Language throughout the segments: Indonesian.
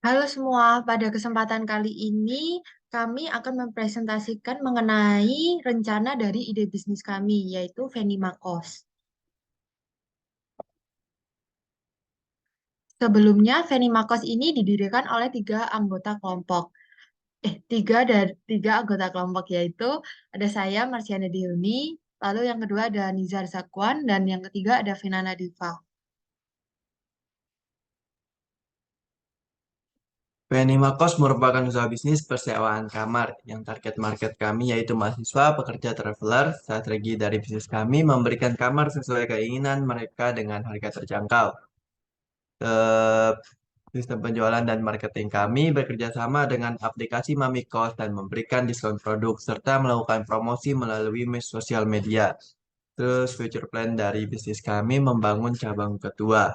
Halo semua, pada kesempatan kali ini kami akan mempresentasikan mengenai rencana dari ide bisnis kami, yaitu Venima Kos. Sebelumnya, Venima Kos ini didirikan oleh tiga anggota kelompok, yaitu ada saya, Marciana Diuni, lalu yang kedua ada Nizar Zakwan, dan yang ketiga ada Vinana Diva. Penimakos merupakan usaha bisnis persewaan kamar yang target market kami yaitu mahasiswa, pekerja, traveler. Strategi dari bisnis kami memberikan kamar sesuai keinginan mereka dengan harga terjangkau. Eh, Sistem penjualan dan marketing kami bekerja sama dengan aplikasi Mamikos dan memberikan diskon produk serta melakukan promosi melalui sosial media. Terus future plan dari bisnis kami membangun cabang kedua.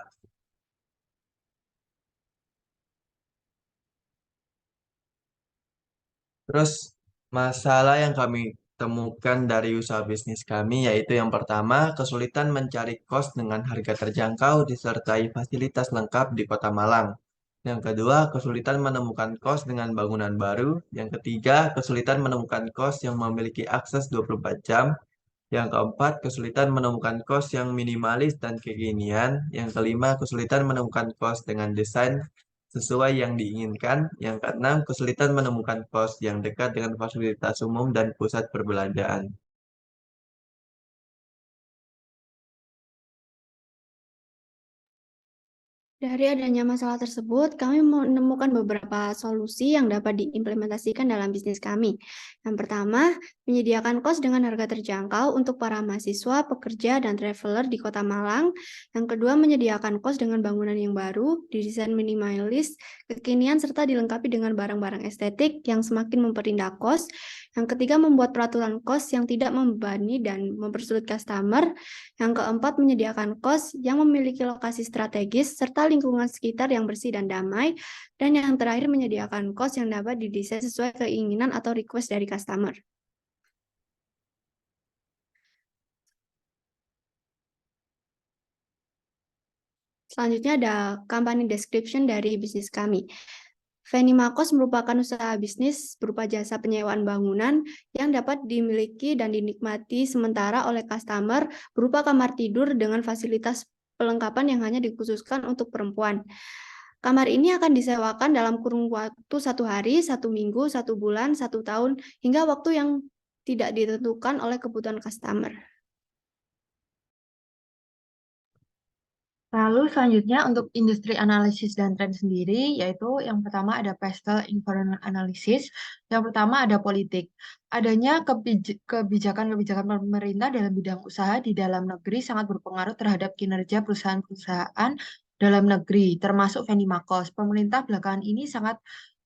Terus masalah yang kami temukan dari usaha bisnis kami yaitu yang pertama, kesulitan mencari kos dengan harga terjangkau disertai fasilitas lengkap di Kota Malang. Yang kedua, kesulitan menemukan kos dengan bangunan baru. Yang ketiga, kesulitan menemukan kos yang memiliki akses 24 jam. Yang keempat, kesulitan menemukan kos yang minimalis dan kekinian. Yang kelima, kesulitan menemukan kos dengan desain sesuai yang diinginkan. Yang keenam, kesulitan menemukan kos yang dekat dengan fasilitas umum dan pusat perbelanjaan. Dari adanya masalah tersebut, kami menemukan beberapa solusi yang dapat diimplementasikan dalam bisnis kami. Yang pertama, menyediakan kos dengan harga terjangkau untuk para mahasiswa, pekerja, dan traveler di Kota Malang. Yang kedua, menyediakan kos dengan bangunan yang baru, didesain minimalis, kekinian, serta dilengkapi dengan barang-barang estetik yang semakin memperindah kos. Yang ketiga, membuat peraturan kos yang tidak membebani dan mempersulit customer. Yang keempat, menyediakan kos yang memiliki lokasi strategis serta lingkungan sekitar yang bersih dan damai. Dan yang terakhir, menyediakan kos yang dapat didesain sesuai keinginan atau request dari customer. Selanjutnya ada company description dari bisnis kami. Venimakos merupakan usaha bisnis berupa jasa penyewaan bangunan yang dapat dimiliki dan dinikmati sementara oleh customer berupa kamar tidur dengan fasilitas pelengkapan yang hanya dikhususkan untuk perempuan. Kamar ini akan disewakan dalam kurun waktu 1 hari, 1 minggu, 1 bulan, 1 tahun, hingga waktu yang tidak ditentukan oleh kebutuhan customer. Lalu selanjutnya untuk industri analisis dan tren sendiri, yaitu yang pertama ada pastel environment analysis, yang pertama ada politik. Adanya kebijakan-kebijakan pemerintah dalam bidang usaha di dalam negeri sangat berpengaruh terhadap kinerja perusahaan-perusahaan dalam negeri, termasuk Venimakos. Pemerintah belakangan ini sangat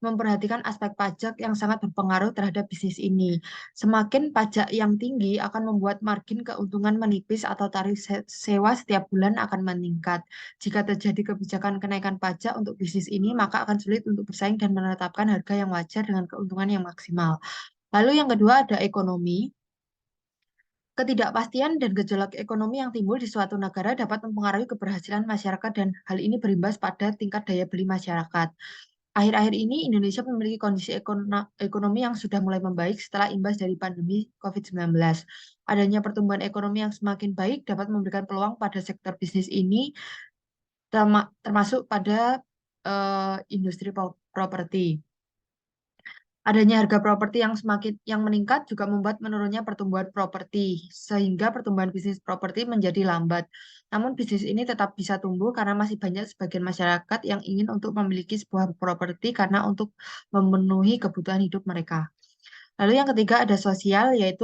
memperhatikan aspek pajak yang sangat berpengaruh terhadap bisnis ini. Semakin pajak yang tinggi akan membuat margin keuntungan menipis atau tarif sewa setiap bulan akan meningkat. Jika terjadi kebijakan kenaikan pajak untuk bisnis ini, maka akan sulit untuk bersaing dan menetapkan harga yang wajar dengan keuntungan yang maksimal. Lalu yang kedua ada ekonomi. Ketidakpastian dan gejolak ekonomi yang timbul di suatu negara dapat mempengaruhi keberhasilan masyarakat dan hal ini berimbas pada tingkat daya beli masyarakat. Akhir-akhir ini Indonesia memiliki kondisi ekonomi yang sudah mulai membaik setelah imbas dari pandemi COVID-19. Adanya pertumbuhan ekonomi yang semakin baik dapat memberikan peluang pada sektor bisnis ini, termasuk pada industri properti. Adanya harga properti yang semakin meningkat juga membuat menurunnya pertumbuhan properti, sehingga pertumbuhan bisnis properti menjadi lambat. Namun bisnis ini tetap bisa tumbuh karena masih banyak sebagian masyarakat yang ingin untuk memiliki sebuah properti karena untuk memenuhi kebutuhan hidup mereka. Lalu yang ketiga ada sosial, yaitu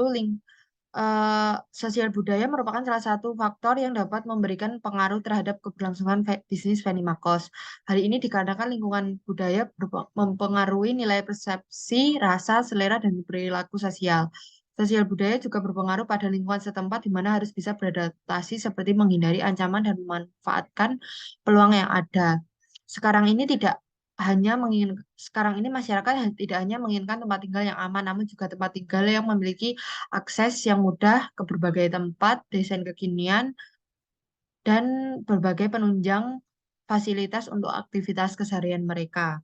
sosial budaya merupakan salah satu faktor yang dapat memberikan pengaruh terhadap keberlangsungan bisnis Venimakos. Hal ini dikarenakan lingkungan budaya mempengaruhi nilai persepsi, rasa, selera, dan perilaku sosial. Sosial budaya juga berpengaruh pada lingkungan setempat di mana harus bisa beradaptasi seperti menghindari ancaman dan memanfaatkan peluang yang ada. Sekarang ini tidak sekarang ini masyarakat tidak hanya menginginkan tempat tinggal yang aman, namun juga tempat tinggal yang memiliki akses yang mudah ke berbagai tempat, desain kekinian, dan berbagai penunjang fasilitas untuk aktivitas keseharian mereka.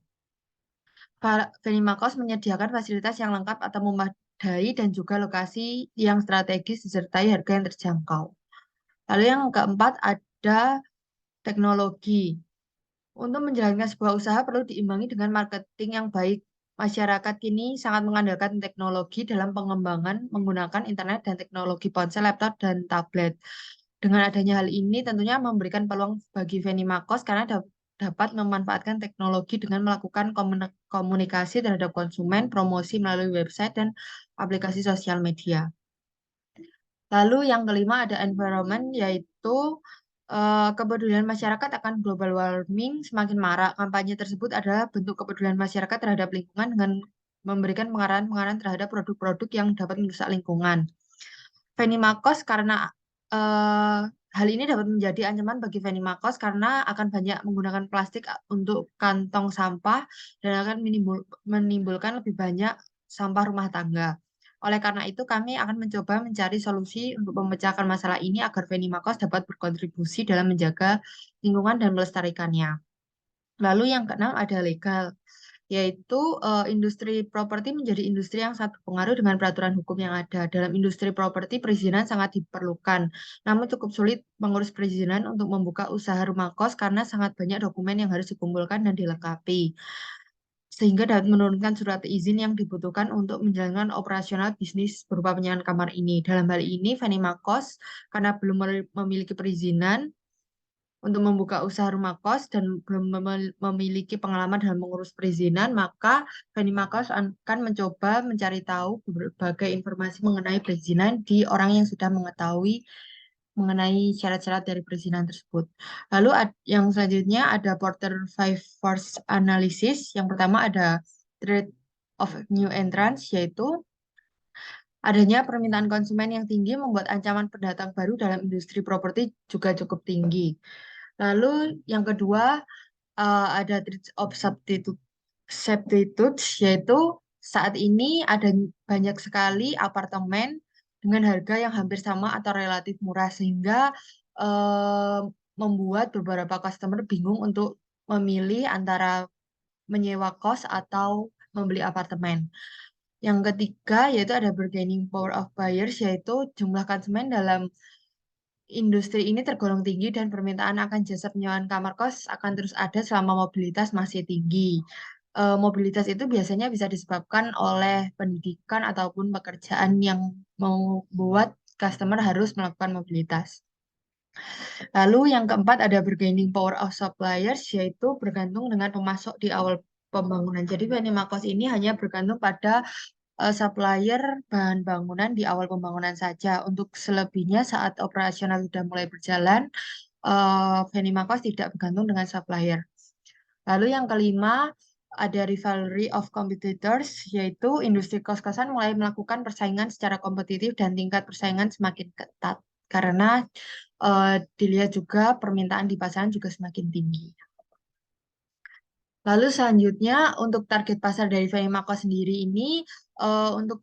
Venimakos menyediakan fasilitas yang lengkap atau memadai dan juga lokasi yang strategis disertai harga yang terjangkau. Lalu yang keempat ada teknologi. Untuk menjalankan sebuah usaha perlu diimbangi dengan marketing yang baik. Masyarakat kini sangat mengandalkan teknologi dalam pengembangan menggunakan internet dan teknologi ponsel, laptop, dan tablet. Dengan adanya hal ini tentunya memberikan peluang bagi Venimakos karena dapat memanfaatkan teknologi dengan melakukan komunikasi terhadap konsumen, promosi melalui website dan aplikasi sosial media. Lalu yang kelima ada environment, yaitu kepedulian masyarakat akan global warming semakin marak. Kampanye tersebut adalah bentuk kepedulian masyarakat terhadap lingkungan dengan memberikan pengarahan-pengarahan terhadap produk-produk yang dapat merusak lingkungan. Venimakos karena eh, hal ini dapat menjadi ancaman bagi Venimakos karena akan banyak menggunakan plastik untuk kantong sampah dan akan menimbulkan lebih banyak sampah rumah tangga. Oleh karena itu, kami akan mencoba mencari solusi untuk memecahkan masalah ini agar Venimakos dapat berkontribusi dalam menjaga lingkungan dan melestarikannya. Lalu yang keenam ada legal, yaitu industri properti menjadi industri yang sangat berpengaruh dengan peraturan hukum yang ada. Dalam industri properti, perizinan sangat diperlukan. Namun cukup sulit mengurus perizinan untuk membuka usaha rumah kos karena sangat banyak dokumen yang harus dikumpulkan dan dilengkapi. Sehingga dapat menurunkan surat izin yang dibutuhkan untuk menjalankan operasional bisnis berupa penyewaan kamar ini. Dalam hal ini, Venimakos karena belum memiliki perizinan untuk membuka usaha rumah kos dan belum memiliki pengalaman dalam mengurus perizinan, maka Venimakos akan mencoba mencari tahu berbagai informasi mengenai perizinan di orang yang sudah mengetahui mengenai syarat-syarat dari perizinan tersebut. Lalu yang selanjutnya ada Porter Five Force Analysis. Yang pertama ada Threat of New Entrants, yaitu adanya permintaan konsumen yang tinggi membuat ancaman pendatang baru dalam industri properti juga cukup tinggi. Lalu yang kedua ada threat of substitutes, yaitu saat ini ada banyak sekali apartemen dengan harga yang hampir sama atau relatif murah sehingga eh, membuat beberapa customer bingung untuk memilih antara menyewa kos atau membeli apartemen. Yang ketiga yaitu ada bargaining power of buyers, yaitu jumlah konsumen dalam industri ini tergolong tinggi dan permintaan akan jasa penyewaan kamar kos akan terus ada selama mobilitas masih tinggi. Mobilitas itu biasanya bisa disebabkan oleh pendidikan ataupun pekerjaan yang membuat customer harus melakukan mobilitas. Lalu yang keempat ada bargaining power of suppliers, yaitu bergantung dengan pemasok di awal pembangunan. Jadi Venimakos ini hanya bergantung pada supplier bahan bangunan di awal pembangunan saja. Untuk selebihnya saat operasional sudah mulai berjalan, Venimakos tidak bergantung dengan supplier. Lalu yang kelima, ada rivalry of competitors, yaitu industri kos-kosan mulai melakukan persaingan secara kompetitif dan tingkat persaingan semakin ketat. Karena dilihat juga permintaan di pasaran juga semakin tinggi. Lalu selanjutnya untuk target pasar dari Venimakos sendiri ini untuk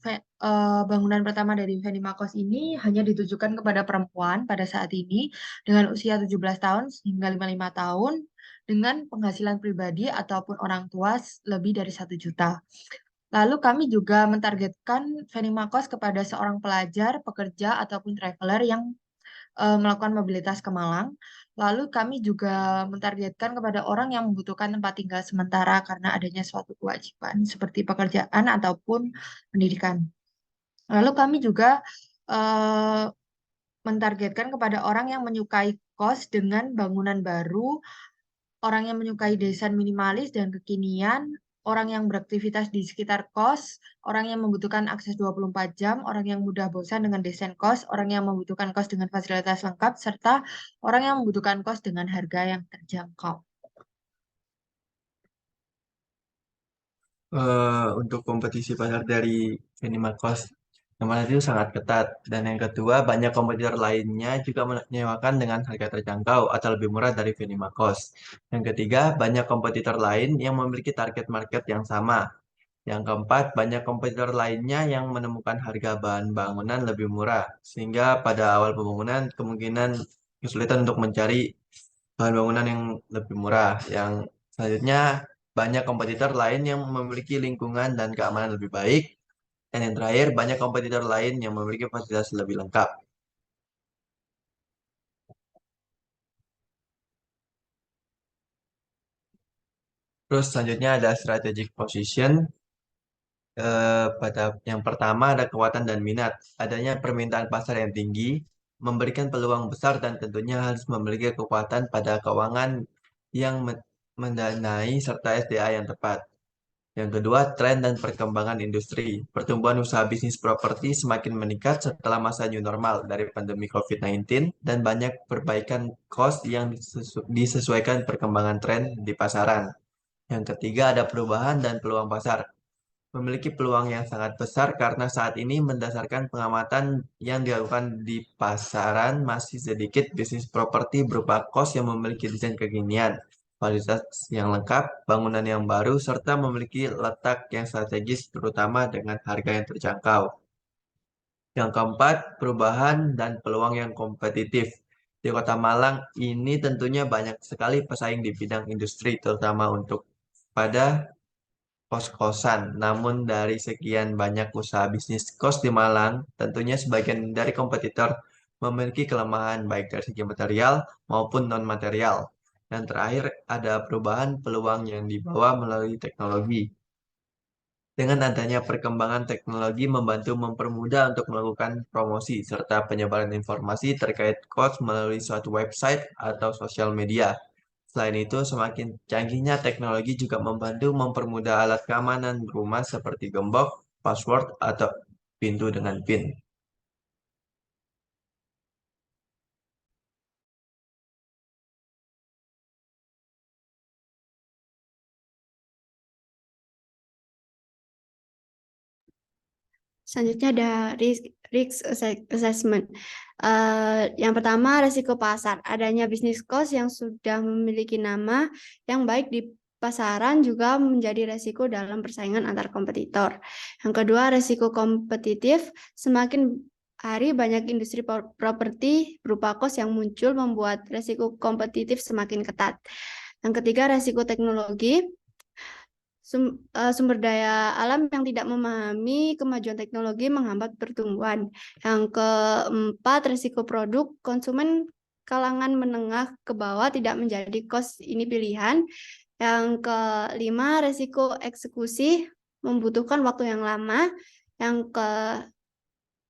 bangunan pertama dari Venimakos ini hanya ditujukan kepada perempuan pada saat ini dengan usia 17 tahun hingga 55 tahun dengan penghasilan pribadi ataupun orang tua lebih dari 1 juta. Lalu kami juga mentargetkan Venimakos kepada seorang pelajar, pekerja ataupun traveler yang melakukan mobilitas ke Malang. Lalu kami juga mentargetkan kepada orang yang membutuhkan tempat tinggal sementara karena adanya suatu kewajiban seperti pekerjaan ataupun pendidikan. Lalu kami juga eh, mentargetkan kepada orang yang menyukai kos dengan bangunan baru, orang yang menyukai desain minimalis dan kekinian, orang yang beraktivitas di sekitar kos, orang yang membutuhkan akses 24 jam, orang yang mudah bosan dengan desain kos, orang yang membutuhkan kos dengan fasilitas lengkap, serta orang yang membutuhkan kos dengan harga yang terjangkau. Untuk kompetisi pasar dari Venimakos yang mana itu sangat ketat, dan yang kedua banyak kompetitor lainnya juga menyewakan dengan harga terjangkau atau lebih murah dari Venimakos. Yang ketiga banyak kompetitor lain yang memiliki target market yang sama. Yang keempat banyak kompetitor lainnya yang menemukan harga bahan bangunan lebih murah sehingga pada awal pembangunan kemungkinan kesulitan untuk mencari bahan bangunan yang lebih murah. Yang selanjutnya banyak kompetitor lain yang memiliki lingkungan dan keamanan lebih baik. Dan yang terakhir, banyak kompetitor lain yang memiliki fasilitas lebih lengkap. Terus selanjutnya ada strategic position. Pada yang pertama ada kekuatan dan minat. Adanya permintaan pasar yang tinggi, memberikan peluang besar dan tentunya harus memiliki kekuatan pada keuangan yang mendanai serta SDA yang tepat. Yang kedua, tren dan perkembangan industri. Pertumbuhan usaha bisnis properti semakin meningkat setelah masa new normal dari pandemi COVID-19 dan banyak perbaikan cost yang disesuaikan perkembangan tren di pasaran. Yang ketiga, ada perubahan dan peluang pasar memiliki peluang yang sangat besar karena saat ini berdasarkan pengamatan yang dilakukan di pasaran masih sedikit bisnis properti berupa kos yang memiliki desain kekinian, fasilitas yang lengkap, bangunan yang baru, serta memiliki letak yang strategis terutama dengan harga yang terjangkau. Yang keempat, perubahan dan peluang yang kompetitif. Di Kota Malang ini tentunya banyak sekali pesaing di bidang industri terutama untuk pada kos-kosan. Namun dari sekian banyak usaha bisnis kos di Malang, tentunya sebagian dari kompetitor memiliki kelemahan baik dari segi material maupun non-material. Dan terakhir ada perubahan peluang yang dibawa melalui teknologi. Dengan adanya perkembangan teknologi membantu mempermudah untuk melakukan promosi serta penyebaran informasi terkait kos melalui suatu website atau sosial media. Selain itu, semakin canggihnya teknologi juga membantu mempermudah alat keamanan rumah seperti gembok, password, atau pintu dengan PIN. Selanjutnya ada assessment. Yang pertama, risiko pasar. Adanya bisnis cost yang sudah memiliki nama yang baik di pasaran juga menjadi risiko dalam persaingan antar kompetitor. Yang kedua, risiko kompetitif. Semakin hari banyak industri properti berupa kos yang muncul membuat risiko kompetitif semakin ketat. Yang ketiga, risiko teknologi. Sumber daya alam yang tidak memahami kemajuan teknologi menghambat pertumbuhan. Yang keempat, risiko produk. Konsumen kalangan menengah ke bawah tidak menjadi kos ini pilihan. Yang kelima, risiko eksekusi membutuhkan waktu yang lama. Yang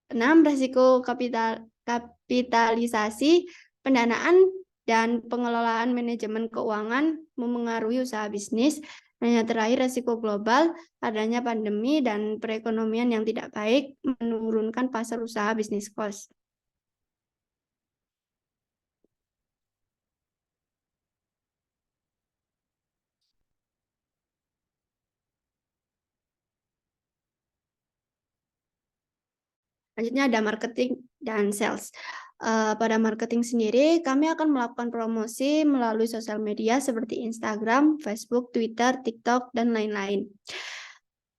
keenam, risiko kapitalisasi, pendanaan dan pengelolaan manajemen keuangan memengaruhi usaha bisnis. Dan yang terakhir, risiko global, adanya pandemi dan perekonomian yang tidak baik menurunkan pasar usaha bisnis kos. Selanjutnya ada marketing dan sales. Pada marketing sendiri, kami akan melakukan promosi melalui sosial media seperti Instagram, Facebook, Twitter, TikTok, dan lain-lain.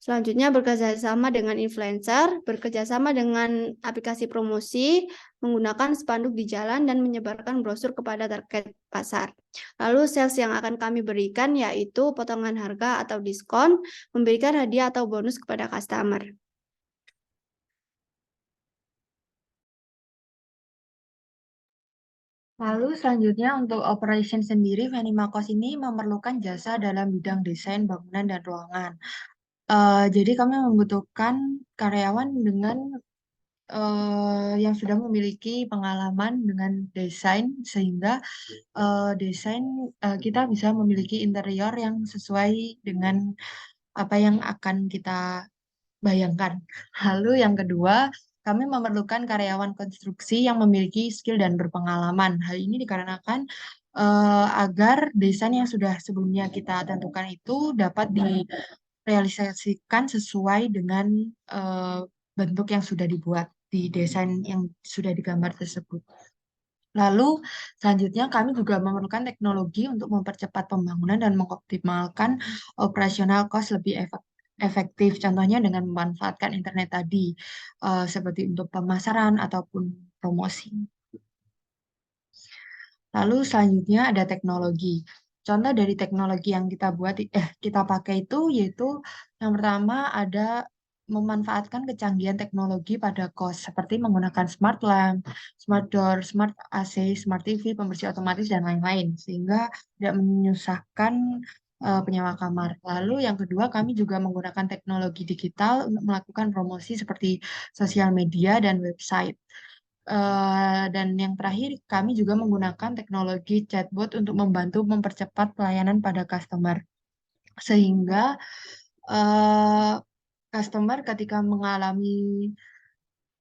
Selanjutnya bekerjasama dengan influencer, bekerjasama dengan aplikasi promosi, menggunakan spanduk di jalan dan menyebarkan brosur kepada target pasar. Lalu sales yang akan kami berikan yaitu potongan harga atau diskon, memberikan hadiah atau bonus kepada customer. Lalu selanjutnya untuk operation sendiri, Venima Kos ini memerlukan jasa dalam bidang desain bangunan dan ruangan. Jadi kami membutuhkan karyawan dengan yang sudah memiliki pengalaman dengan desain sehingga kita bisa memiliki interior yang sesuai dengan apa yang akan kita bayangkan. Lalu yang kedua, kami memerlukan karyawan konstruksi yang memiliki skill dan berpengalaman. Hal ini dikarenakan agar desain yang sudah sebelumnya kita tentukan itu dapat direalisasikan sesuai dengan bentuk yang sudah dibuat di desain yang sudah digambar tersebut. Lalu selanjutnya kami juga memerlukan teknologi untuk mempercepat pembangunan dan mengoptimalkan operasional cost lebih efektif. Contohnya dengan memanfaatkan internet tadi, seperti untuk pemasaran ataupun promosi. Lalu selanjutnya ada teknologi. Contoh dari teknologi yang kita pakai itu yaitu yang pertama ada memanfaatkan kecanggihan teknologi pada kos seperti menggunakan smart lamp, smart door, smart AC, smart TV, pembersih otomatis dan lain-lain sehingga tidak menyusahkan penyewa kamar. Lalu yang kedua kami juga menggunakan teknologi digital untuk melakukan promosi seperti sosial media dan website. Dan yang terakhir, kami juga menggunakan teknologi chatbot untuk membantu mempercepat pelayanan pada customer. Sehingga eh, customer ketika mengalami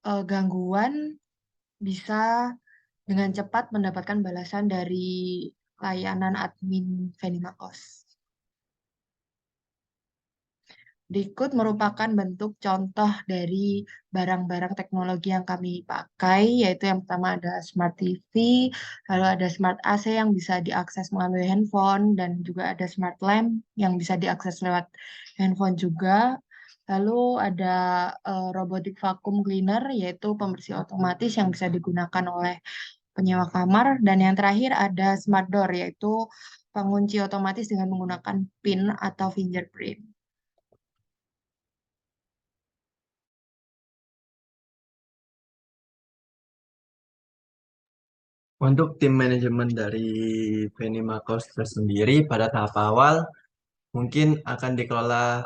gangguan bisa dengan cepat mendapatkan balasan dari layanan admin Venimakos. Berikut merupakan bentuk contoh dari barang-barang teknologi yang kami pakai, yaitu yang pertama ada Smart TV, lalu ada Smart AC yang bisa diakses melalui handphone, dan juga ada Smart Lamp yang bisa diakses lewat handphone juga. Lalu ada Robotic Vacuum Cleaner, yaitu pembersih otomatis yang bisa digunakan oleh penyewa kamar. Dan yang terakhir ada Smart Door, yaitu pengunci otomatis dengan menggunakan PIN atau fingerprint. Untuk tim manajemen dari Venimakos tersendiri pada tahap awal mungkin akan dikelola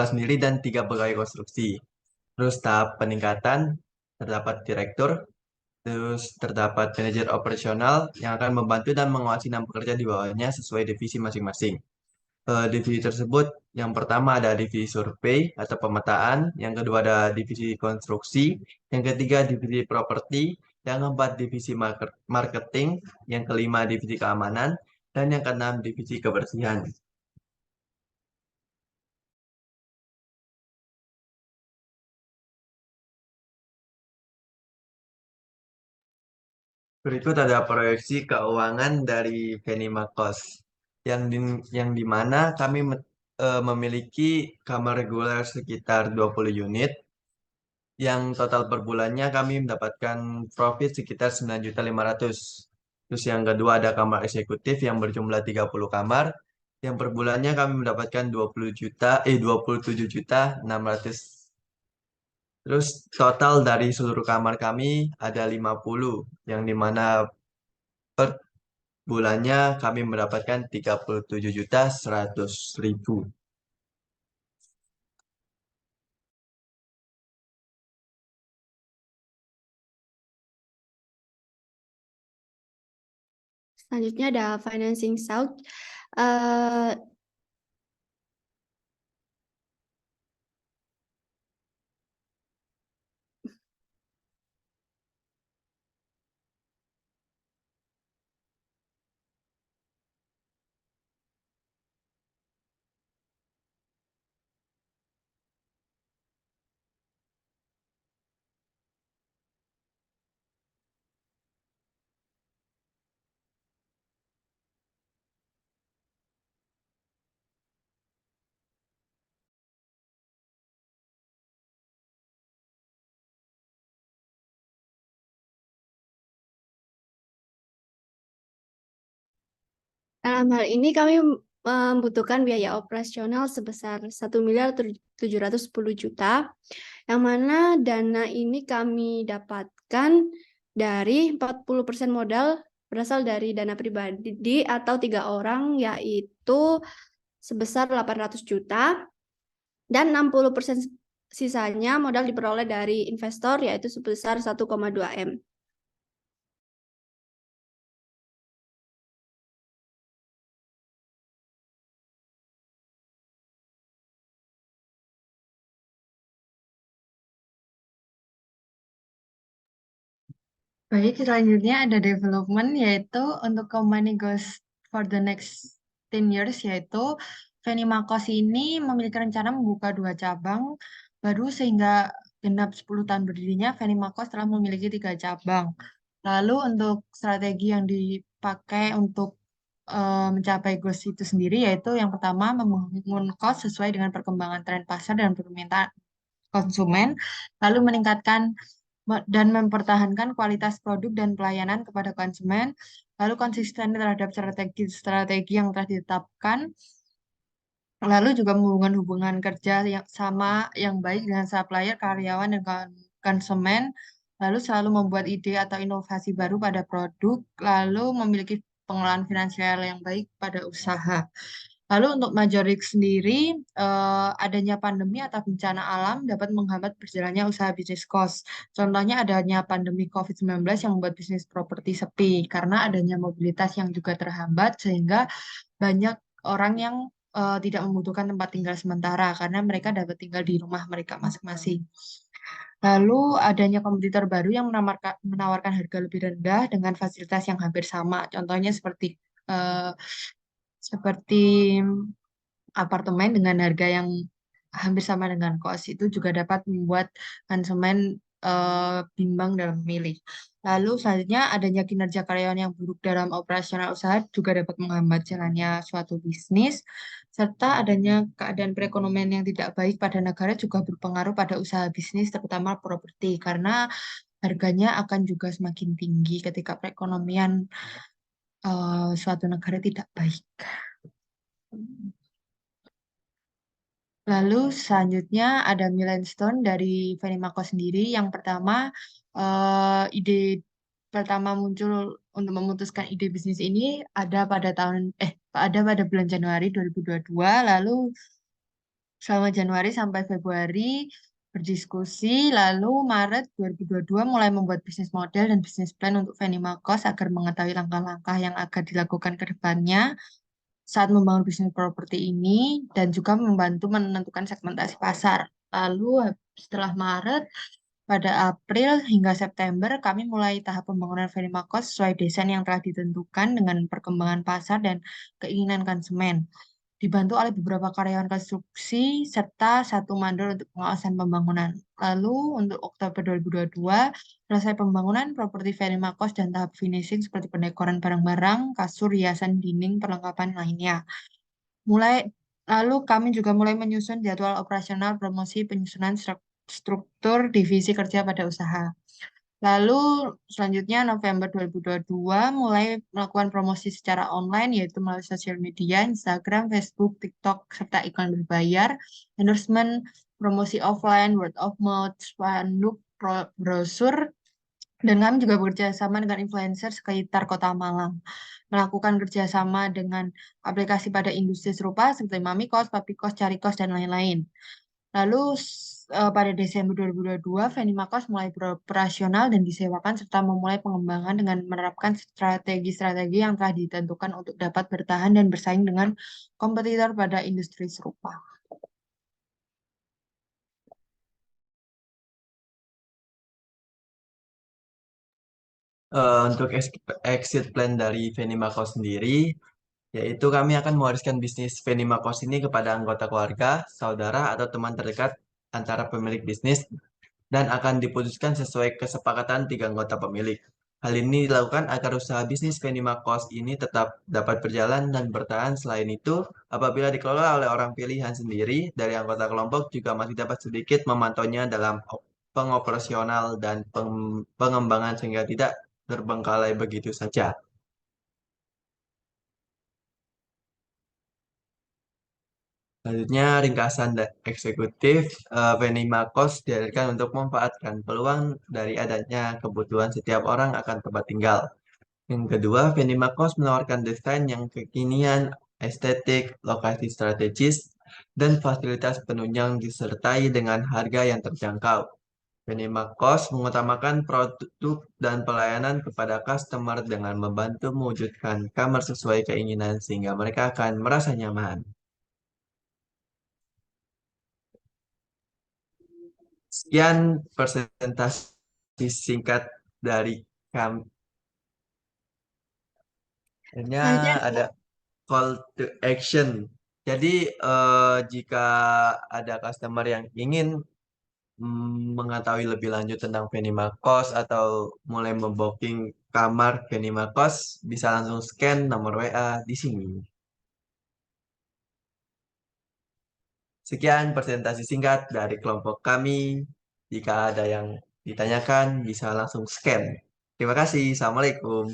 sendiri dan 3 pegawai konstruksi. Terus tahap peningkatan terdapat direktur, terus terdapat manajer operasional yang akan membantu dan mengawasi 6 pekerja di bawahnya sesuai divisi masing-masing. Divisi tersebut yang pertama ada divisi survei atau pemetaan, yang kedua ada divisi konstruksi, yang ketiga divisi properti, yang keempat divisi marketing, yang kelima divisi keamanan, dan yang keenam divisi kebersihan. Berikut ada proyeksi keuangan dari Venimakos yang di mana kami memiliki kamar reguler sekitar 20 unit yang total per bulannya kami mendapatkan profit sekitar 9.500.000. Terus yang kedua ada kamar eksekutif yang berjumlah 30 kamar yang per bulannya kami mendapatkan 27 juta 600. Terus total dari seluruh kamar kami ada 50 yang dimana per bulannya kami mendapatkan 37.100.000. Selanjutnya ada financing side. Eh, Dalam hal ini kami membutuhkan biaya operasional sebesar 1.710.000.000, yang mana dana ini kami dapatkan dari 40% modal berasal dari dana pribadi atau 3 orang, yaitu sebesar 800 juta, dan 60% sisanya modal diperoleh dari investor, yaitu sebesar 1,2 M. Baik, selanjutnya ada development, yaitu untuk company goals for the next 10 years, yaitu Venimakos ini memiliki rencana membuka 2 cabang baru sehingga genap 10 tahun berdirinya, Venimakos telah memiliki 3 cabang. Lalu untuk strategi yang dipakai untuk mencapai goals itu sendiri, yaitu yang pertama membangun cost sesuai dengan perkembangan tren pasar dan permintaan konsumen, lalu meningkatkan dan mempertahankan kualitas produk dan pelayanan kepada konsumen, lalu konsisten terhadap strategi-strategi yang telah ditetapkan, lalu juga menghubungkan hubungan kerja yang sama yang baik dengan supplier, karyawan, dan konsumen, lalu selalu membuat ide atau inovasi baru pada produk, lalu memiliki pengelolaan finansial yang baik pada usaha. Lalu untuk Majorik sendiri, adanya pandemi atau bencana alam dapat menghambat berjalannya usaha bisnis kos. Contohnya adanya pandemi COVID-19 yang membuat bisnis properti sepi karena adanya mobilitas yang juga terhambat sehingga banyak orang yang tidak membutuhkan tempat tinggal sementara karena mereka dapat tinggal di rumah mereka masing-masing. Lalu adanya kompetitor baru yang menawarkan harga lebih rendah dengan fasilitas yang hampir sama. Contohnya eh, seperti apartemen dengan harga yang hampir sama dengan kos itu juga dapat membuat konsumen bimbang dalam memilih. Lalu selanjutnya adanya kinerja karyawan yang buruk dalam operasional usaha juga dapat menghambat jalannya suatu bisnis, serta adanya keadaan perekonomian yang tidak baik pada negara juga berpengaruh pada usaha bisnis, terutama properti, karena harganya akan juga semakin tinggi ketika perekonomian suatu negara tidak baik. Lalu selanjutnya ada milestone dari Venimaco sendiri. Yang pertama, ide pertama muncul untuk memutuskan ide bisnis ini ada pada bulan Januari 2022. Lalu selama Januari sampai Februari berdiskusi, lalu Maret 2022 mulai membuat bisnis model dan bisnis plan untuk Venimakos agar mengetahui langkah-langkah yang akan dilakukan ke depannya saat membangun bisnis properti ini dan juga membantu menentukan segmentasi pasar. Lalu setelah Maret, pada April hingga September, kami mulai tahap pembangunan Verimakos sesuai desain yang telah ditentukan dengan perkembangan pasar dan keinginan konsumen. Dibantu oleh beberapa karyawan konstruksi serta satu mandor untuk pengawasan pembangunan. Lalu untuk Oktober 2022, selesai pembangunan properti Verimakos dan tahap finishing seperti pendekoran barang-barang, kasur, hiasan dinding, perlengkapan lainnya. Lalu kami juga mulai menyusun jadwal operasional promosi penyusunan struktur divisi kerja pada usaha. Lalu selanjutnya November 2022 mulai melakukan promosi secara online yaitu melalui sosial media, Instagram, Facebook, TikTok, serta iklan berbayar, endorsement, promosi offline, word of mouth, spanduk, brosur, dan kami juga bekerja sama dengan influencer sekitar Kota Malang. Melakukan kerjasama dengan aplikasi pada industri serupa seperti Mami Kos, Papi Kos, Cari Kos, dan lain-lain. Lalu pada Desember 2022, Venimakos mulai beroperasional dan disewakan serta memulai pengembangan dengan menerapkan strategi-strategi yang telah ditentukan untuk dapat bertahan dan bersaing dengan kompetitor pada industri serupa. Untuk exit plan dari Venimaco sendiri, yaitu kami akan mewariskan bisnis Venimakos ini kepada anggota keluarga, saudara, atau teman terdekat antara pemilik bisnis dan akan diputuskan sesuai kesepakatan tiga anggota pemilik. Hal ini dilakukan agar usaha bisnis Venimakos ini tetap dapat berjalan dan bertahan. Selain itu, apabila dikelola oleh orang pilihan sendiri dari anggota kelompok juga masih dapat sedikit memantaunya dalam pengoperasional dan pengembangan sehingga tidak terbengkalai begitu saja. Selanjutnya, ringkasan eksekutif Venimakos dihadirkan untuk memanfaatkan peluang dari adanya kebutuhan setiap orang akan tempat tinggal. Yang kedua, Venimakos menawarkan desain yang kekinian, estetik, lokasi strategis, dan fasilitas penunjang disertai dengan harga yang terjangkau. Venimakos mengutamakan produk dan pelayanan kepada customer dengan membantu mewujudkan kamar sesuai keinginan sehingga mereka akan merasa nyaman. Sekian presentasi singkat dari kami. Akhirnya Selanjutnya, ada call to action. Jadi jika ada customer yang ingin mengetahui lebih lanjut tentang Venimakos atau mulai membooking kamar Venimakos, bisa langsung scan nomor WA di sini. Sekian presentasi singkat dari kelompok kami. Jika ada yang ditanyakan, bisa langsung scan. Terima kasih. Assalamualaikum.